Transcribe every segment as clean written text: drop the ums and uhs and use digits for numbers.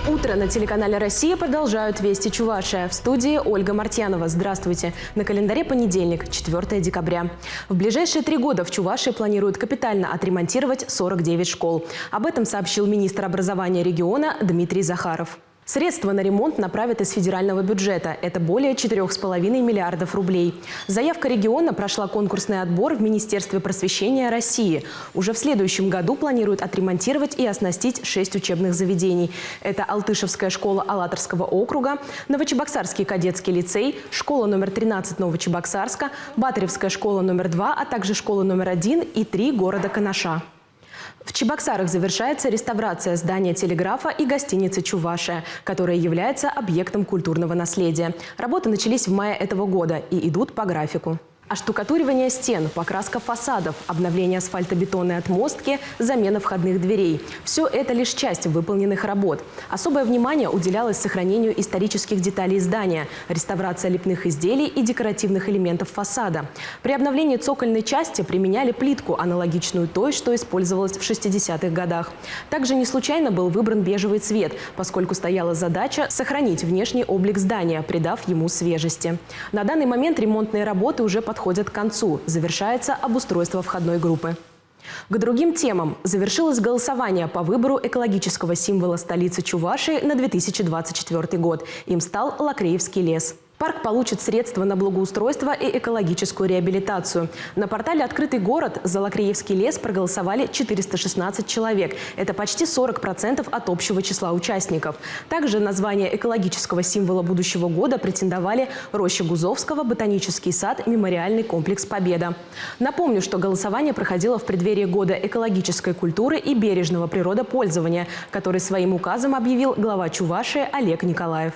Утро на телеканале «Россия» продолжают «Вести Чувашия». В студии Ольга Мартьянова. Здравствуйте. На календаре понедельник, 4 декабря. В ближайшие 3 года в Чувашии планируют капитально отремонтировать 49 школ. Об этом сообщил министр образования региона Дмитрий Захаров. Средства на ремонт направят из федерального бюджета. Это более 4,5 миллиардов рублей. Заявка региона прошла конкурсный отбор в Министерстве просвещения России. Уже в следующем году планируют отремонтировать и оснастить 6 учебных заведений. Это Алтышевская школа Алатырского округа, Новочебоксарский кадетский лицей, школа номер 13 Новочебоксарска, Батаревская школа номер 2, а также школа номер 1 и 3 города Канаша. В Чебоксарах завершается реставрация здания телеграфа и гостиницы «Чувашия», которая является объектом культурного наследия. Работы начались в мае этого года и идут по графику. Оштукатуривание стен, покраска фасадов, обновление асфальтобетонной отмостки, замена входных дверей – все это лишь часть выполненных работ. Особое внимание уделялось сохранению исторических деталей здания, реставрация лепных изделий и декоративных элементов фасада. При обновлении цокольной части применяли плитку, аналогичную той, что использовалась в 60-х годах. Также не случайно был выбран бежевый цвет, поскольку стояла задача сохранить внешний облик здания, придав ему свежести. На данный момент ремонтные работы уже подходят к концу. Завершается обустройство входной группы. К другим темам. Завершилось голосование по выбору экологического символа столицы Чувашии на 2024 год. Им стал Лакреевский лес. Парк получит средства на благоустройство и экологическую реабилитацию. На портале «Открытый город» за Лакреевский лес проголосовали 416 человек. Это почти 40% от общего числа участников. Также на звание экологического символа будущего года претендовали Роща Гузовского, Ботанический сад, Мемориальный комплекс «Победа». Напомню, что голосование проходило в преддверии года экологической культуры и бережного природопользования, который своим указом объявил глава Чувашии Олег Николаев.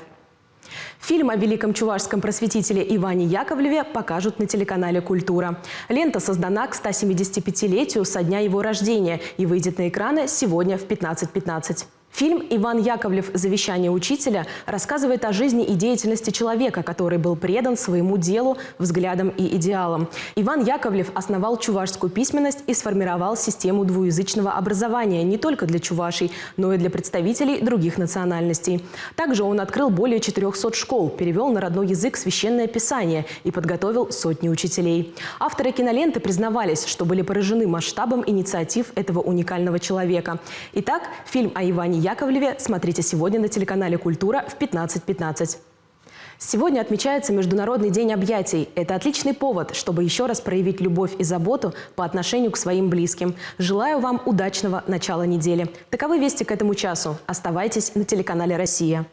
Фильм о великом чувашском просветителе Иване Яковлеве покажут на телеканале «Культура». Лента создана к 175-летию со дня его рождения и выйдет на экраны сегодня в 15:15. Фильм «Иван Яковлев. Завещание учителя» рассказывает о жизни и деятельности человека, который был предан своему делу, взглядам и идеалам. Иван Яковлев основал чувашскую письменность и сформировал систему двуязычного образования не только для чувашей, но и для представителей других национальностей. Также он открыл более 400 школ, перевел на родной язык священное писание и подготовил сотни учителей. Авторы киноленты признавались, что были поражены масштабом инициатив этого уникального человека. Итак, фильм о Иване Яковлеве смотрите сегодня на телеканале «Культура» в 15:15. Сегодня отмечается Международный день объятий. Это отличный повод, чтобы еще раз проявить любовь и заботу по отношению к своим близким. Желаю вам удачного начала недели. Таковы вести к этому часу. Оставайтесь на телеканале «Россия».